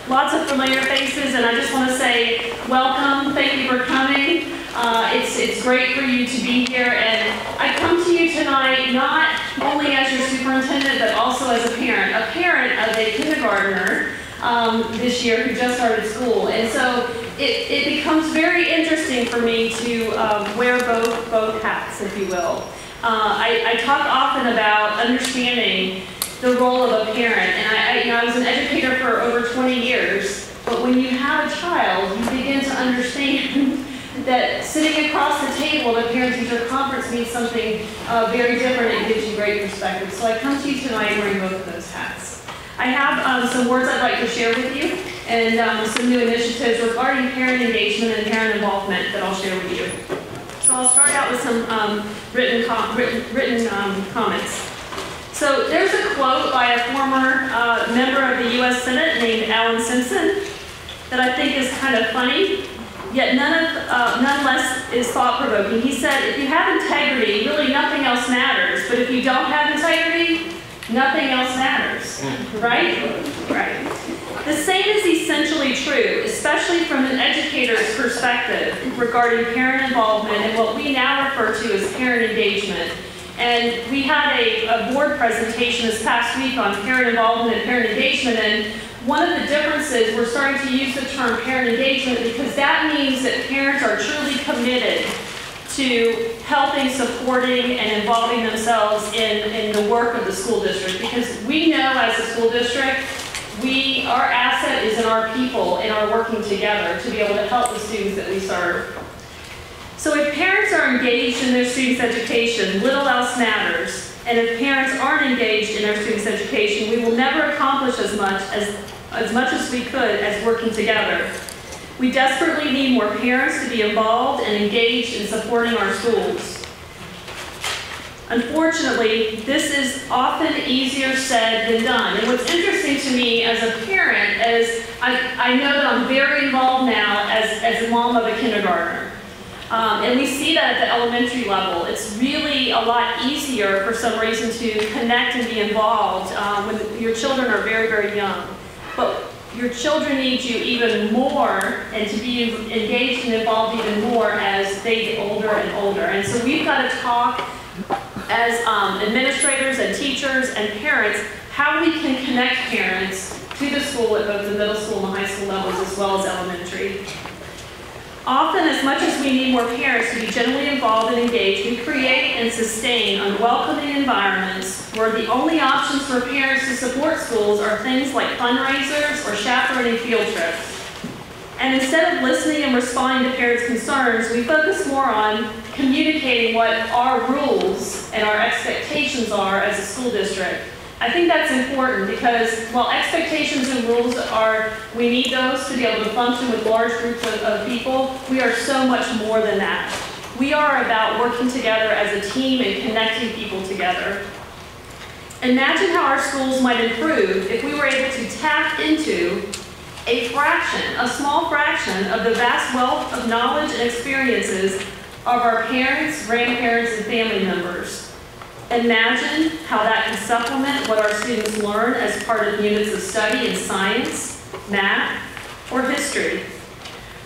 Lots of familiar faces, and I just want to say welcome. Thank you for coming. It's great for you to be here, and I come to you tonight not only as your superintendent, but also as a parent of a kindergartner this year who just started school. And so it becomes very interesting for me to wear both hats, if you will. I talk often about understanding the role of a parent, and I was an educator for over 20 years, but when you have a child, you begin to understand that sitting across the table at a parent-teacher conference means something very different and gives you great perspective. So I come to you tonight wearing both of those hats. I have some words I'd like to share with you, and some new initiatives regarding parent engagement and parent involvement that I'll share with you. So I'll start out with some written comments. So there's a quote by a former member of the U.S. Senate named Alan Simpson that I think is kind of funny, yet nonetheless is thought-provoking. He said, if you have integrity, really nothing else matters. But if you don't have integrity, nothing else matters. Right? Right. The same is essentially true, especially from an educator's perspective regarding parent involvement and what we now refer to as parent engagement. And we had a board presentation this past week on parent involvement and parent engagement, and one of the differences, we're starting to use the term parent engagement because that means that parents are truly committed to helping, supporting, and involving themselves in the work of the school district. Because we know as a school district, our asset is in our people and our working together to be able to help the students that we serve. So if parents are engaged in their students' education, little else matters. And if parents aren't engaged in their students' education, we will never accomplish as much as we could as working together. We desperately need more parents to be involved and engaged in supporting our schools. Unfortunately, this is often easier said than done. And what's interesting to me as a parent is I know that I'm very involved now as a mom of a kindergartner. And we see that at the elementary level. It's really a lot easier for some reason to connect and be involved when your children are very, very young. But your children need you even more and to be engaged and involved even more as they get older and older. And so we've got to talk as administrators and teachers and parents how we can connect parents to the school at both the middle school and the high school levels as well as elementary. Often, as much as we need more parents to be generally involved and engaged, we create and sustain unwelcoming environments where the only options for parents to support schools are things like fundraisers or chaperoning field trips. And instead of listening and responding to parents' concerns, we focus more on communicating what our rules and our expectations are as a school district. I think that's important because while expectations and rules we need those to be able to function with large groups of people, we are so much more than that. We are about working together as a team and connecting people together. Imagine how our schools might improve if we were able to tap into a small fraction of the vast wealth of knowledge and experiences of our parents, grandparents, and family members. Imagine how that can supplement what our students learn as part of units of study in science, math, or history.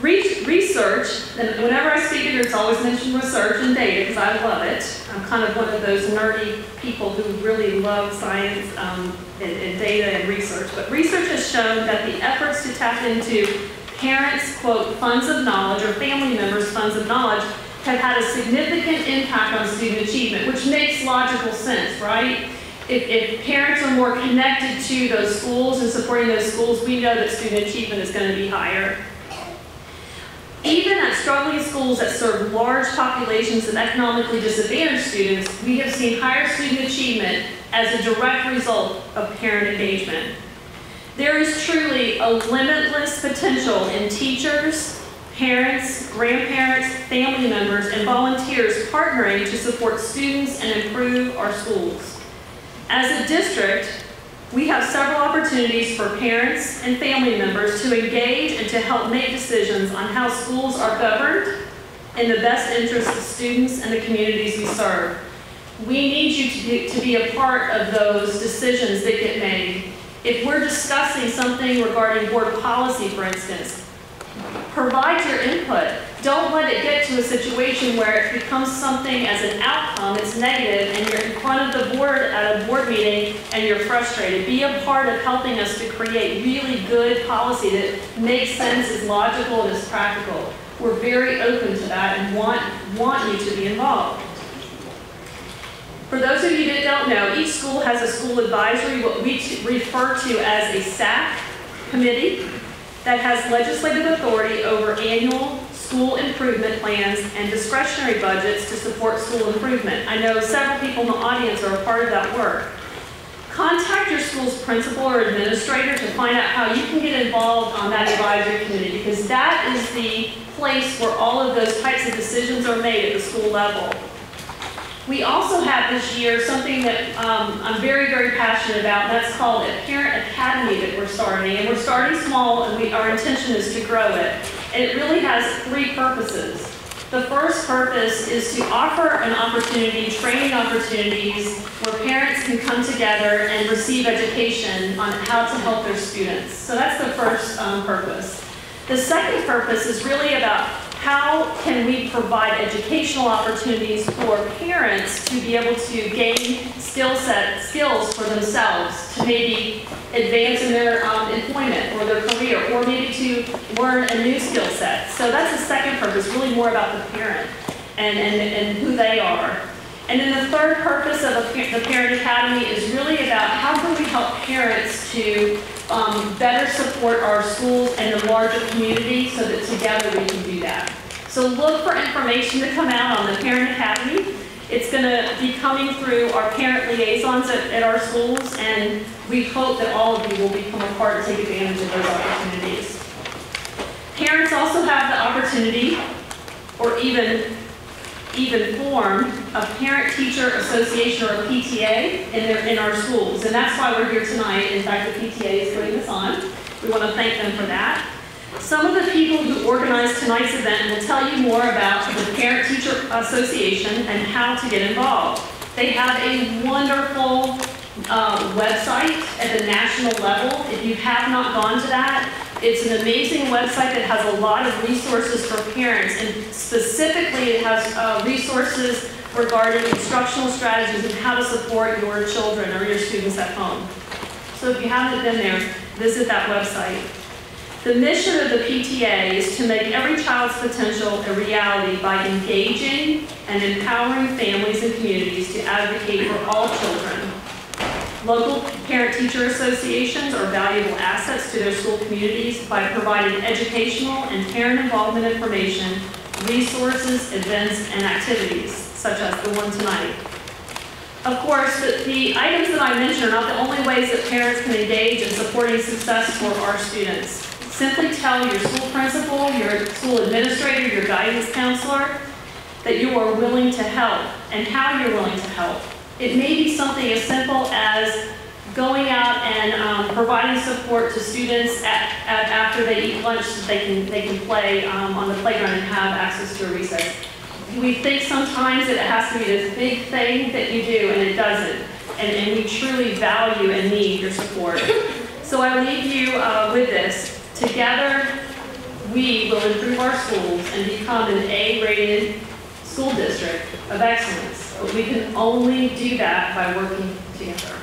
Research, and whenever I speak it, it's always mentioned research and data because I love it. I'm kind of one of those nerdy people who really love science and data and research. But research has shown that the efforts to tap into parents' quote funds of knowledge or family members' funds of knowledge have had a significant impact on student achievement, which makes logical sense, right? If parents are more connected to those schools and supporting those schools, we know that student achievement is going to be higher. Even at struggling schools that serve large populations of economically disadvantaged students, we have seen higher student achievement as a direct result of parent engagement. There is truly a limitless potential in teachers, parents, grandparents, family members, and volunteers partnering to support students and improve our schools. As a district, we have several opportunities for parents and family members to engage and to help make decisions on how schools are governed in the best interest of students and the communities we serve. We need you to be a part of those decisions that get made. If we're discussing something regarding board policy, for instance, provide your input. Don't let it get to a situation where it becomes something as an outcome that's negative and you're in front of the board at a board meeting and you're frustrated. Be a part of helping us to create really good policy that makes sense, is logical, and is practical. We're very open to that and want you to be involved. For those of you that don't know, each school has a school advisory, what we refer to as a SAC committee, that has legislative authority over annual school improvement plans and discretionary budgets to support school improvement. I know several people in the audience are a part of that work. Contact your school's principal or administrator to find out how you can get involved on that advisory committee, because that is the place where all of those types of decisions are made at the school level. We also have this year something that I'm very, very passionate about, and that's called a Parent Academy that we're starting. And we're starting small, and our intention is to grow it. And it really has three purposes. The first purpose is to offer an opportunity, training opportunities, where parents can come together and receive education on how to help their students. So that's the first purpose. The second purpose is really about how can we provide educational opportunities for parents to be able to gain skills for themselves to maybe advance in their employment or their career, or maybe to learn a new skill set. So that's the second purpose, really more about the parent and who they are. And then the third purpose of the Parent Academy is really about how can we help parents to better support our schools and the larger community so that together we can do that. So look for information to come out on the Parent Academy. It's going to be coming through our parent liaisons at our schools, and we hope that all of you will become a part and take advantage of those opportunities. Parents also have the opportunity, or even form a parent-teacher association, or a PTA, in our schools. And that's why we're here tonight. In fact, the PTA is putting this on. We want to thank them for that. Some of the people who organized tonight's event will tell you more about the Parent-Teacher Association and how to get involved. They have a wonderful website at the national level. If you have not gone to that, it's an amazing website that has a lot of resources for parents, and specifically it has resources regarding instructional strategies and how to support your children or your students at home. So if you haven't been there, visit that website. The mission of the PTA is to make every child's potential a reality by engaging and empowering families and communities to advocate for all children. Local parent-teacher associations are valuable assets to their school communities by providing educational and parent involvement information, resources, events, and activities, such as the one tonight. Of course, the items that I mentioned are not the only ways that parents can engage in supporting success for our students. Simply tell your school principal, your school administrator, your guidance counselor that you are willing to help and how you're willing to help. It may be something as simple as going out and providing support to students after they eat lunch so they can play on the playground and have access to a recess. We think sometimes that it has to be this big thing that you do, and it doesn't. And we truly value and need your support. So I leave you with this. Together, we will improve our schools and become an A-rated school district of excellence. But we can only do that by working together.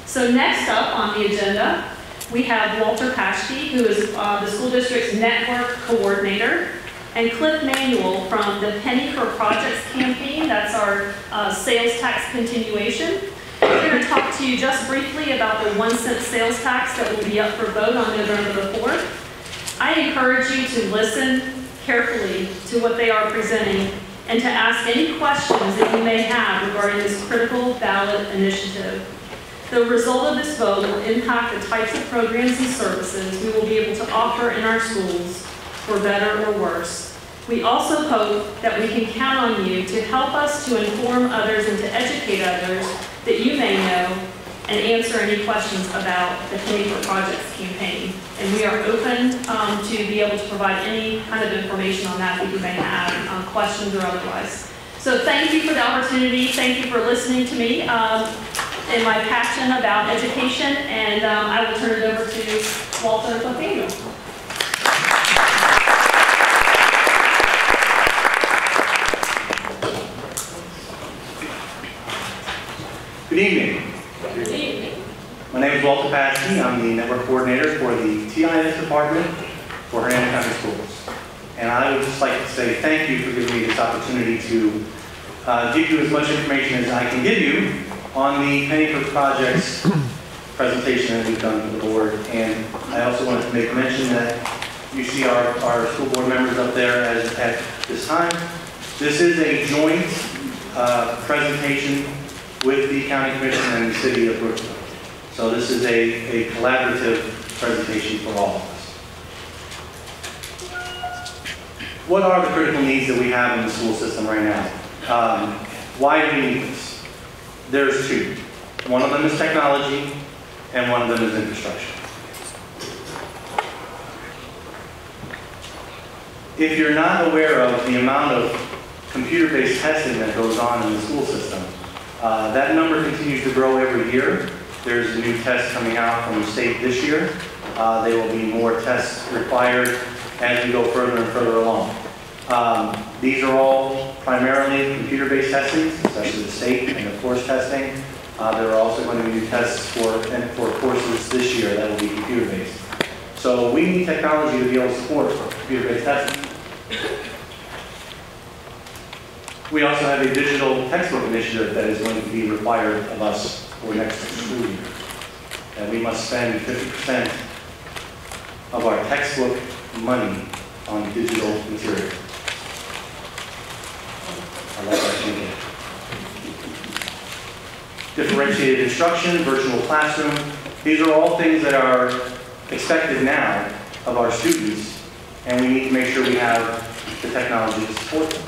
So next up on the agenda, we have Walter Paschke, who is the school district's network coordinator, and Cliff Manuel from the Penny for Projects campaign. That's our sales tax continuation. We're going to talk to you just briefly about the 1 cent sales tax that will be up for vote on November the 4th. I encourage you to listen carefully to what they are presenting and to ask any questions that you may have regarding this critical ballot initiative. The result of this vote will impact the types of programs and services we will be able to offer in our schools, for better or worse. We also hope that we can count on you to help us to inform others and to educate others that you may know and answer any questions about the Penny for Projects campaign. And we are open to be able to provide any kind of information on that you may have, questions or otherwise. So thank you for the opportunity. Thank you for listening to me and my passion about education. And I will turn it over to Walter Nathaniel. Good evening. Good evening. My name is Walter Paschke. I'm the network coordinator for the TIS department for Hernando County Schools. And I would just like to say thank you for giving me this opportunity to give you as much information as I can give you on the Penny for Projects presentation that we've done for the board. And I also wanted to make mention that you see our school board members up there at this time. This is a joint presentation with the County Commission and the City of Brookville. So this is a collaborative presentation for all of us. What are the critical needs that we have in the school system right now? Why do we need this? There's two. One of them is technology, and one of them is infrastructure. If you're not aware of the amount of computer-based testing that goes on in the school system, that number continues to grow every year. There's a new test coming out from the state this year. There will be more tests required as we go further and further along. These are all primarily computer-based testing, especially the state and the course testing. There are also going to be new tests for courses this year that will be computer-based. So we need technology to be able to support computer-based testing. We also have a digital textbook initiative that is going to be required of us for next school year. And we must spend 50% of our textbook money on digital material. I like that thinking. Differentiated instruction, virtual classroom. These are all things that are expected now of our students, and we need to make sure we have the technology to support them.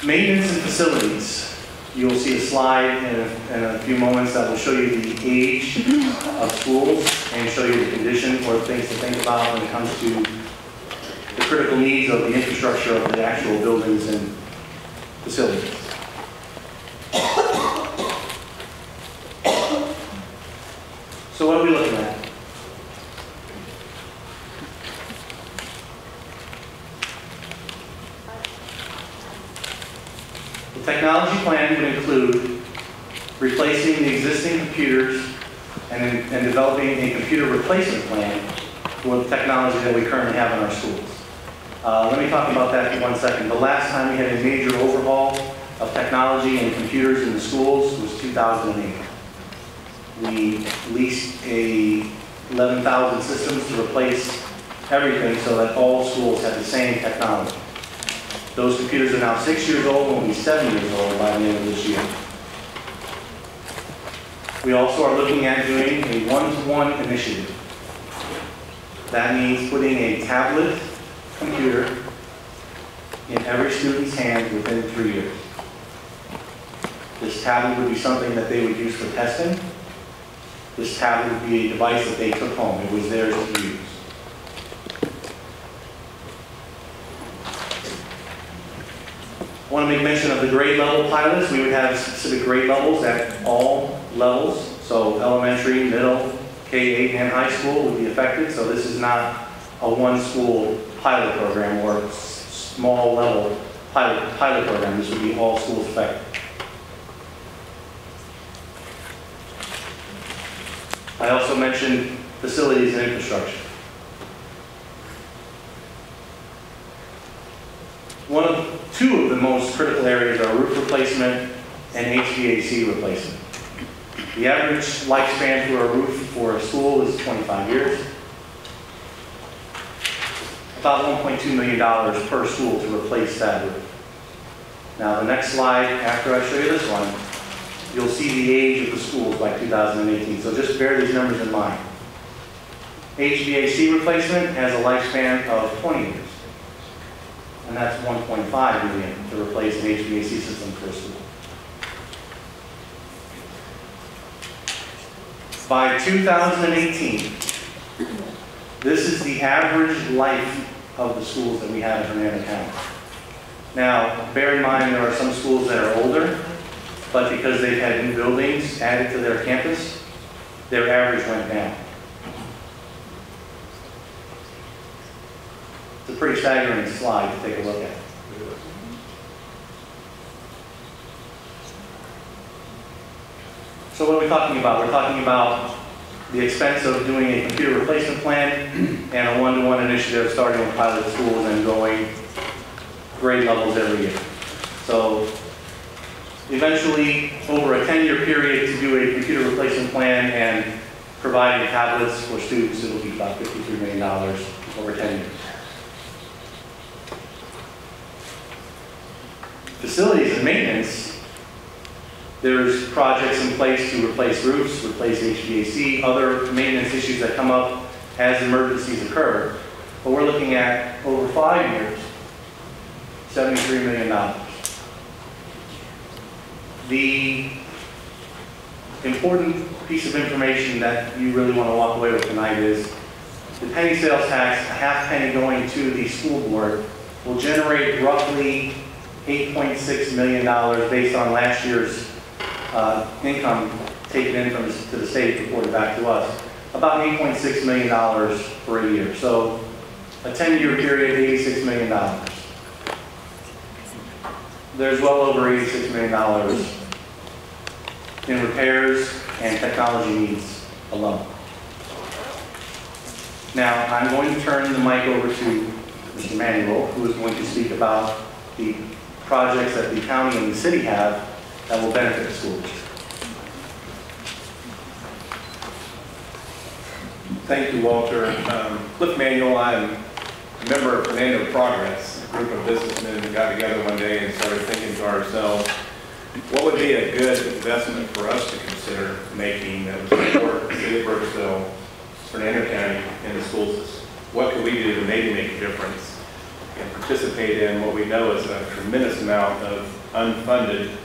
Maintenance and facilities. You'll see a slide in a few moments that will show you the age of schools and show you the condition or things to think about when it comes to the critical needs of the infrastructure of the actual buildings and facilities. So what are we looking at? The technology plan would include replacing the existing computers and developing a computer replacement plan for the technology that we currently have in our schools. Let me talk about that for 1 second. The last time we had a major overhaul of technology and computers in the schools was 2008. We leased 11,000 systems to replace everything so that all schools had the same technology. Those computers are now 6 years old and will be 7 years old by the end of this year. We also are looking at doing a one-to-one initiative. That means putting a tablet computer in every student's hand within 3 years. This tablet would be something that they would use for testing. This tablet would be a device that they took home. It was theirs to use. I want to make mention of the grade level pilots. We would have specific grade levels at all levels. So elementary, middle, K-8, and high school would be affected. So this is not a one school pilot program or small level pilot program. This would be all schools affected. I also mentioned facilities and infrastructure. Two of the most critical areas are roof replacement and HVAC replacement. The average lifespan for a roof for a school is 25 years. About $1.2 million per school to replace that roof. Now the next slide, after I show you this one, you'll see the age of the schools by 2018. So just bear these numbers in mind. HVAC replacement has a lifespan of 20 years. And that's $1.5 million to replace an HVAC system for a school. By 2018, this is the average life of the schools that we have in Hernando County. Now, bear in mind there are some schools that are older, but because they've had new buildings added to their campus, their average went down. It's a pretty staggering slide to take a look at. So what are we talking about? We're talking about the expense of doing a computer replacement plan and a one-to-one initiative starting with pilot schools and going grade levels every year. So eventually, over a 10-year period to do a computer replacement plan and providing tablets for students, it will be about $53 million over 10 years. Facilities and maintenance, there's projects in place to replace roofs, replace HVAC, other maintenance issues that come up as emergencies occur. But we're looking at over 5 years, $73 million. The important piece of information that you really want to walk away with tonight is the penny sales tax, a half penny going to the school board, will generate roughly $8.6 million based on last year's income taken in from to the state reported back to us. About $8.6 million for a year. So a 10-year period, $86 million. There's well over $86 million in repairs and technology needs alone. Now, I'm going to turn the mic over to Mr. Manuel, who is going to speak about the projects that the county and the city have that will benefit the schools. Thank you, Walter. Cliff Manuel, I'm a member of Hernando Progress, a group of businessmen who got together one day and started thinking to ourselves, what would be a good investment for us to consider making that would support the city of Burkesville, Hernando County, and the school system? What could we do to maybe make a difference and participate in what we know is a tremendous amount of unfunded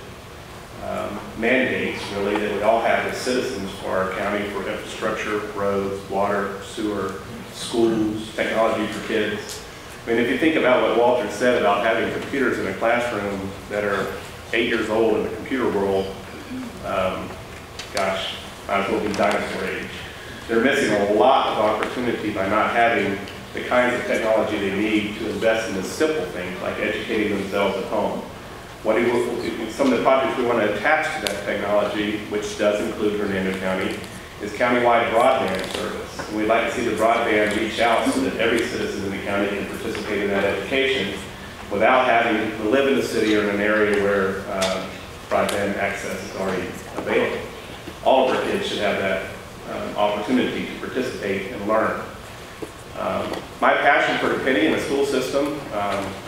mandates, really, that we all have as citizens for our county for infrastructure, roads, water, sewer, schools, technology for kids. I mean, if you think about what Walter said about having computers in a classroom that are 8 years old in the computer world, gosh, might as well be dinosaur age. They're missing a lot of opportunity by not having the kinds of technology they need to invest in the simple things like educating themselves at home. Some of the projects we want to attach to that technology, which does include Hernando County, is countywide broadband service. And we'd like to see the broadband reach out so that every citizen in the county can participate in that education without having to live in the city or in an area where broadband access is already available. All of our kids should have that opportunity to participate and learn. My passion for the penny in the school system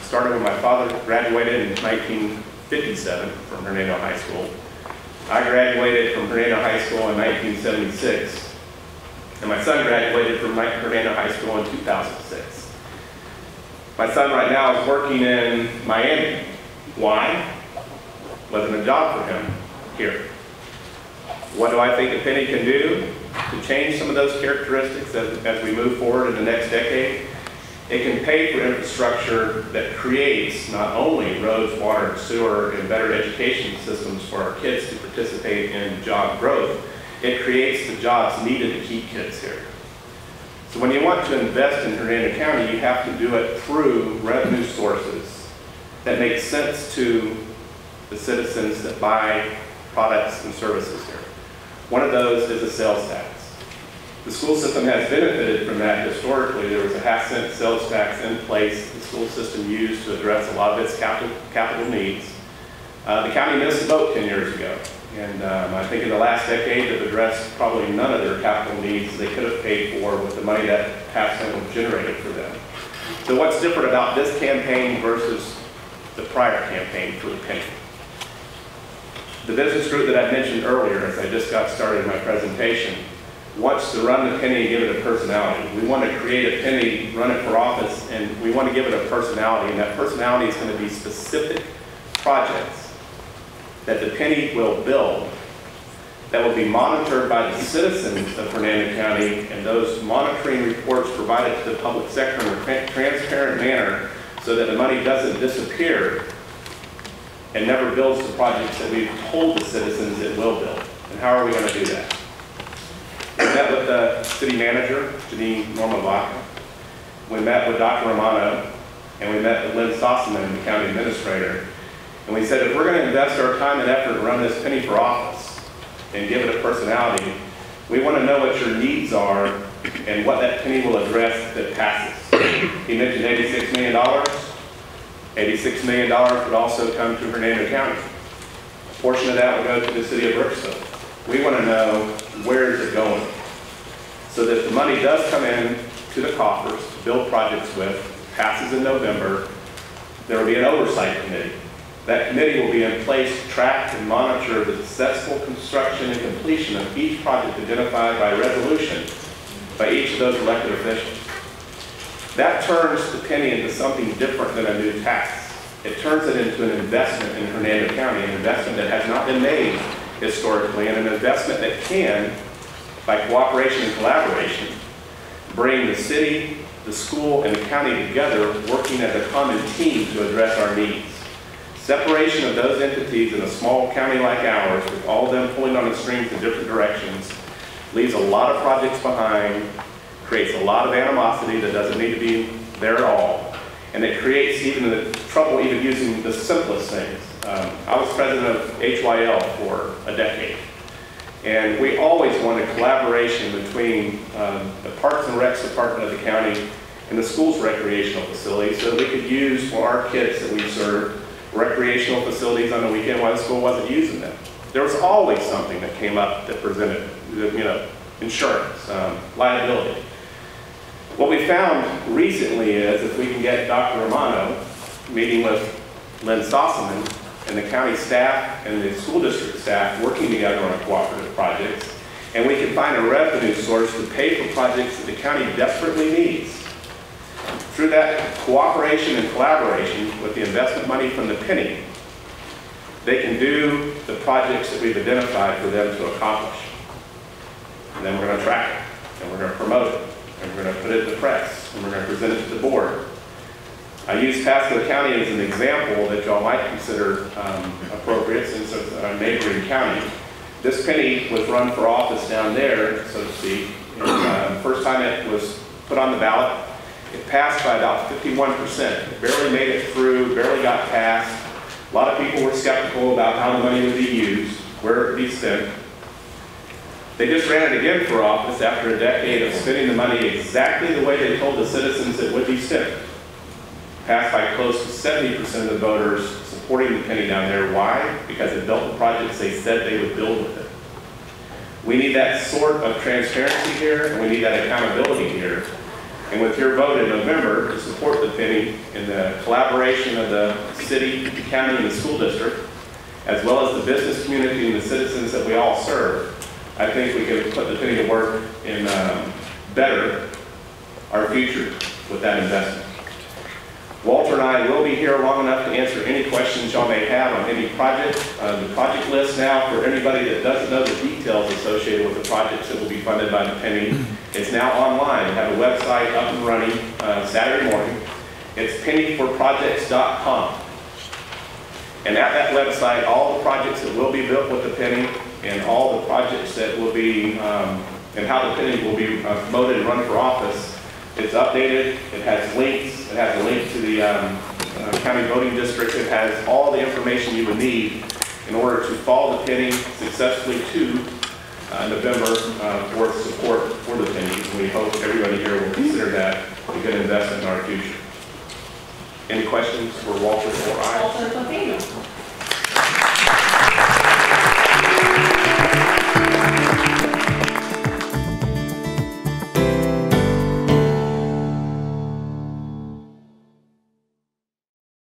started when my father graduated in 1957 from Hernando High School. I graduated from Hernando High School in 1976, and my son graduated from Hernando High School in 2006. My son right now is working in Miami. Why? Wasn't a job for him here. What do I think a penny can do to change some of those characteristics as we move forward in the next decade? It can pay for infrastructure that creates not only roads, water, sewer, and better education systems for our kids to participate in job growth. It creates the jobs needed to keep kids here. So when you want to invest in Hernando County, you have to do it through revenue sources that make sense to the citizens that buy products and services here. One of those is a sales tax. The school system has benefited from that historically. There was a half-cent sales tax in place the school system used to address a lot of its capital needs. The county missed the boat 10 years ago. And I think in the last decade they've addressed probably none of their capital needs they could have paid for with the money that half-cent was generated for them. So what's different about this campaign versus the prior campaign for the penny? The business group that I mentioned earlier as I just got started in my presentation wants to run the penny and give it a personality. We want to create a penny, run it for office, and we want to give it a personality, and that personality is going to be specific projects that the penny will build that will be monitored by the citizens of Hernando County, and those monitoring reports provided to the public sector in a transparent manner so that the money doesn't disappear and never builds the projects that we've told the citizens it will build. And how are we going to do that? We met with the city manager, Janine Normavaca. We met with Dr. Romano, and we met with Lynn Sossaman, the county administrator. And we said, if we're going to invest our time and effort and run this penny for office and give it a personality, we want to know what your needs are and what that penny will address if it passes. He mentioned $86 million. $86 million would also come to Hernando County. A portion of that would go to the city of Brookstone. We want to know where is it going, so that if the money does come in to the coffers to build projects with, passes in November, there will be an oversight committee. That committee will be in place to track and monitor the successful construction and completion of each project identified by resolution by each of those elected officials. That turns the penny into something different than a new tax. It turns it into an investment in Hernando County, an investment that has not been made historically, and an investment that can, by cooperation and collaboration, bring the city, the school, and the county together, working as a common team to address our needs. Separation of those entities in a small county like ours, with all of them pulling on the strings in different directions, leaves a lot of projects behind, creates a lot of animosity that doesn't need to be there at all, and it creates even the trouble even using the simplest things. I was president of HYL for a decade, and we always wanted collaboration between the Parks and Recs Department of the county and the school's recreational facilities, so that we could use for our kids that we serve recreational facilities on the weekend while the school wasn't using them. There was always something that came up that presented, insurance, liability. What we found recently is if we can get Dr. Romano meeting with Lynn Sossaman and the county staff and the school district staff working together on cooperative projects, and we can find a revenue source to pay for projects that the county desperately needs. Through that cooperation and collaboration with the investment money from the penny, they can do the projects that we've identified for them to accomplish. And then we're going to track it, and we're going to promote it, and we're going to put it in the press, and we're going to present it to the board. I use Paschke County as an example that y'all might consider appropriate, since it's a neighboring county. This penny was run for office down there, so to speak. And, the first time it was put on the ballot, it passed by about 51%. It barely made it through, barely got passed. A lot of people were skeptical about how the money would be used, where it would be spent. They just ran it again for office after a decade of spending the money exactly the way they told the citizens it would be spent. Passed by close to 70% of the voters supporting the penny down there. Why? Because it built the projects they said they would build with it. We need that sort of transparency here, and we need that accountability here. And with your vote in November to support the penny in the collaboration of the city, the county, and the school district, as well as the business community and the citizens that we all serve, I think we can put the penny to work and better our future with that investment. Walter and I will be here long enough to answer any questions y'all may have on any project. The project list now, for anybody that doesn't know the details associated with the projects that will be funded by the penny, is now online. We have a website up and running Saturday morning. It's pennyforprojects.com. And at that website, all the projects that will be built with the penny and all the projects that will be, and how the penny will be promoted and run for office, it's updated. It has links. It has a link to the county voting district. It has all the information you would need in order to follow the penny successfully to November for support for the penny. And we hope everybody here will consider that a good investment in our future. Any questions for Walter or I? Walter,